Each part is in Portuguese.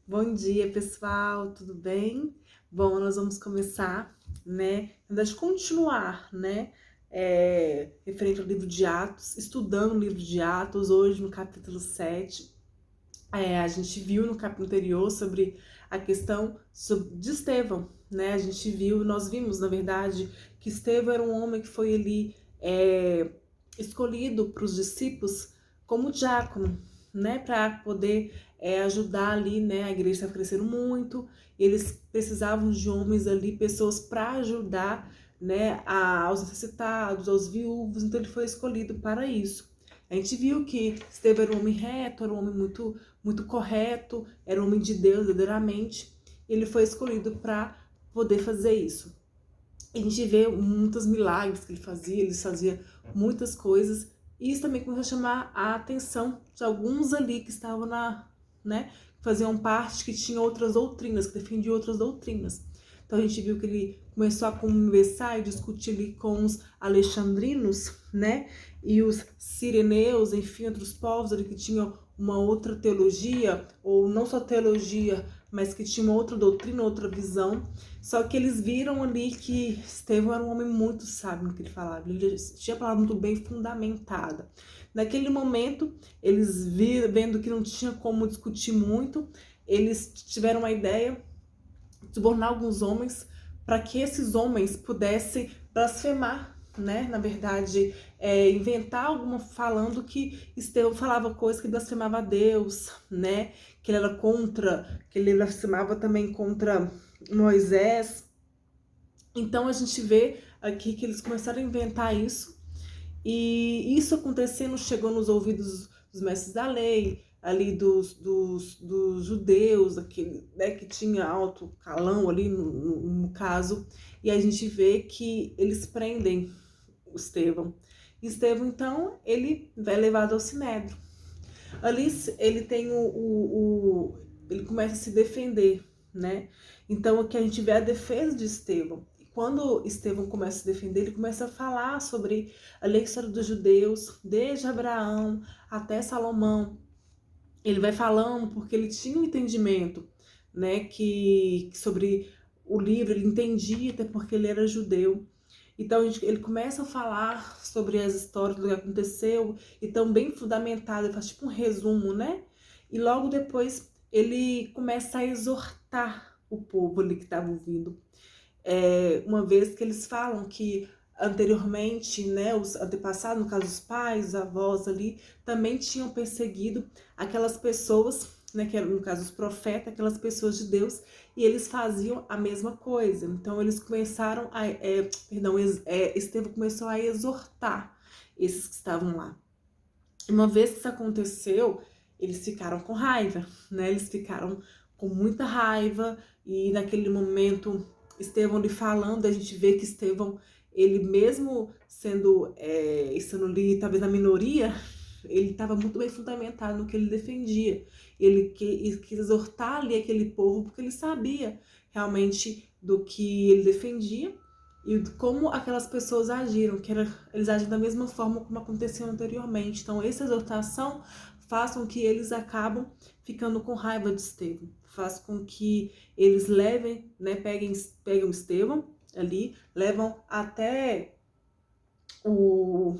Bom dia, pessoal, tudo bem? Bom, nós vamos começar, né? Na verdade, continuar, né? Referente ao livro de Atos, estudando o livro de Atos, hoje no capítulo 7. A gente viu no capítulo anterior sobre a questão de Estevão, né? Nós vimos, na verdade, que Estevão era um homem que foi ali escolhido para os discípulos como diácono, né? Para poder ajudar ali, né? A igreja estava crescendo muito, e eles precisavam de homens ali, pessoas para ajudar, né? Aos necessitados, aos viúvos, então ele foi escolhido para isso. A gente viu que Estevão era um homem reto, era um homem muito correto, era um homem de Deus, verdadeiramente. Ele foi escolhido para poder fazer isso. A gente vê muitos milagres que ele fazia muitas coisas, e isso também começou a chamar a atenção de alguns ali que estavam né, que faziam parte, que tinham outras doutrinas, que defendiam outras doutrinas. Então a gente viu que ele começou a conversar e discutir ali com os alexandrinos, né, e os sireneus, enfim, outros povos ali que tinham uma outra teologia, ou não só teologia, mas que tinha uma outra doutrina, outra visão. Só que eles viram ali que Estevão era um homem muito sábio no que ele falava. Ele tinha a palavra muito bem fundamentada. Naquele momento, eles vendo que não tinha como discutir muito, eles tiveram uma ideia de subornar alguns homens para que esses homens pudessem blasfemar, né? Na verdade, inventar alguma falando que Estevão falava coisas que blasfemava a Deus, né? Que ele era contra, que ele blasfemava também contra Moisés. Então a gente vê aqui que eles começaram a inventar isso, e isso acontecendo chegou nos ouvidos dos mestres da lei, ali dos judeus, aquele, né, que tinha alto calão ali no caso, e a gente vê que eles prendem o Estevão. Estevão, então, ele vai levado ao Sinédrio. Ali ele tem ele começa a se defender, né? Então aqui a gente vê a defesa de Estevão. E quando Estevão começa a se defender, ele começa a falar sobre a história dos judeus, desde Abraão até Salomão. Ele vai falando porque ele tinha um entendimento, né, que sobre o livro, ele entendia até porque ele era judeu. Então ele começa a falar sobre as histórias do que aconteceu, e tão bem fundamentado, ele faz tipo um resumo, né? E logo depois ele começa a exortar o povo ali que estava ouvindo. Uma vez que eles falam que anteriormente, né, os antepassados, no caso os pais, os avós ali, também tinham perseguido aquelas pessoas, né, que eram no caso os profetas, aquelas pessoas de Deus, e eles faziam a mesma coisa. Então eles começaram a, Estevão começou a exortar esses que estavam lá. Uma vez que isso aconteceu, eles ficaram com raiva, né? Eles ficaram com muita raiva, e naquele momento Estevão lhe falando, a gente vê que Estevão, ele mesmo estando ali talvez na minoria, ele estava muito bem fundamentado no que ele defendia. Ele quis exortar ali aquele povo porque ele sabia realmente do que ele defendia e como aquelas pessoas agiram, eles agem da mesma forma como aconteceu anteriormente. Então, essa exortação faz com que eles acabam ficando com raiva de Estevão, faz com que eles levem, né, pegam Estevão ali, levam até o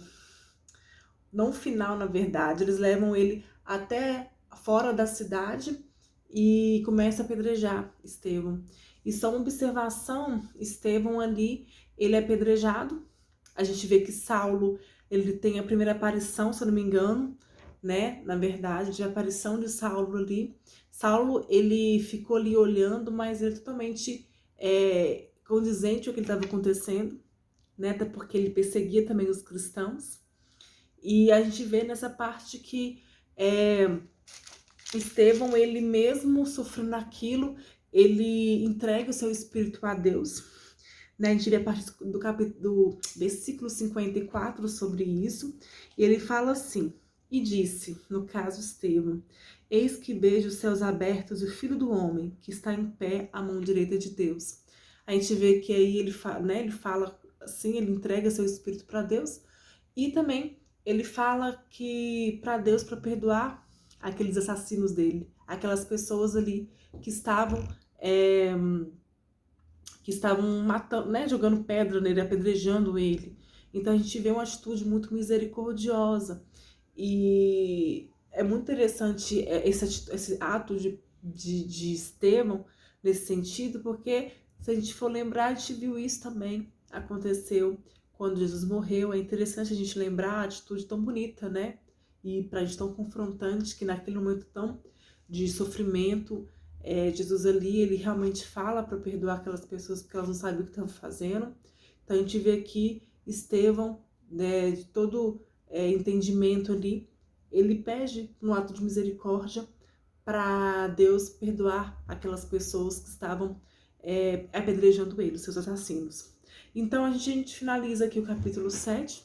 não final, na verdade, eles levam ele até fora da cidade e começam a apedrejar Estevão. E só uma observação, Estevão ali, ele é apedrejado. A gente vê que Saulo, ele tem a primeira aparição, se eu não me engano, né? Na verdade, de aparição de Saulo ali. Saulo, ele ficou ali olhando, mas ele totalmente condizente com o que estava acontecendo, né? Até porque ele perseguia também os cristãos. E a gente vê nessa parte que Estevão, ele mesmo sofrendo aquilo, ele entrega o seu espírito a Deus, né? A gente vê a partir do versículo 54 sobre isso, e ele fala assim: e disse, no caso Estevão, eis que vejo os céus abertos e o Filho do Homem, que está em pé à mão direita de Deus. A gente vê que aí ele fala, né? Ele fala assim, ele entrega seu espírito para Deus, e também ele fala que para Deus, para perdoar aqueles assassinos dele, aquelas pessoas ali que estavam matando, né, jogando pedra nele, apedrejando ele. Então a gente vê uma atitude muito misericordiosa. E é muito interessante esse ato de Estevão nesse sentido, porque se a gente for lembrar, a gente viu isso também, aconteceu quando Jesus morreu. É interessante a gente lembrar a atitude tão bonita, né? E pra gente tão confrontante, que naquele momento tão de sofrimento, Jesus ali, ele realmente fala para perdoar aquelas pessoas porque elas não sabiam o que estavam fazendo. Então a gente vê aqui Estevão, né, de todo entendimento ali, ele pede um ato de misericórdia para Deus perdoar aquelas pessoas que estavam apedrejando ele, os seus assassinos. Então a gente finaliza aqui o capítulo 7.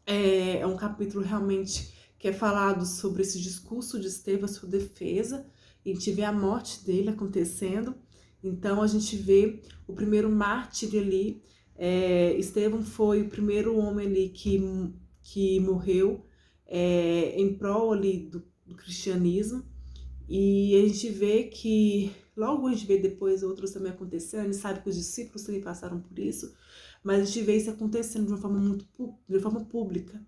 É um capítulo realmente que é falado sobre esse discurso de Estevão, sua defesa, e a gente vê a morte dele acontecendo. Então a gente vê o primeiro mártir ali. Estevão foi o primeiro homem ali que morreu em prol ali do cristianismo. E a gente vê que, logo a gente vê depois outros também acontecendo, a gente sabe que os discípulos também passaram por isso, mas a gente vê isso acontecendo de uma forma de uma forma pública.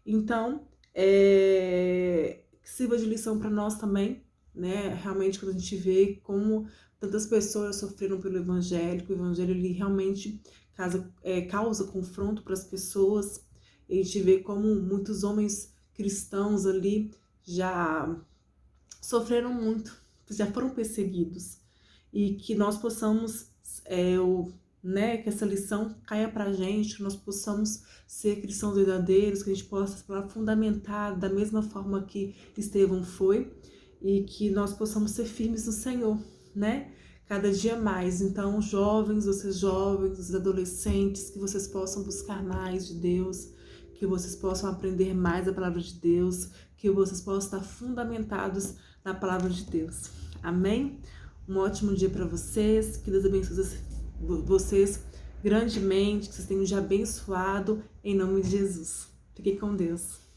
Então, que sirva de lição para nós também, né? Realmente, quando a gente vê como tantas pessoas sofreram pelo evangelho, que o evangelho ele realmente causa confronto para as pessoas. E a gente vê como muitos homens cristãos ali já sofreram muito, já foram perseguidos, e que nós possamos, que essa lição caia pra gente, que nós possamos ser cristãos verdadeiros, que a gente possa ser fundamentar da mesma forma que Estevão foi, e que nós possamos ser firmes no Senhor, né? Cada dia mais. Então, jovens, os adolescentes, que vocês possam buscar mais de Deus, que vocês possam aprender mais a palavra de Deus, que vocês possam estar fundamentados na palavra de Deus. Amém? Um ótimo dia para vocês, que Deus abençoe vocês grandemente, que vocês tenham um dia abençoado, em nome de Jesus. Fiquem com Deus.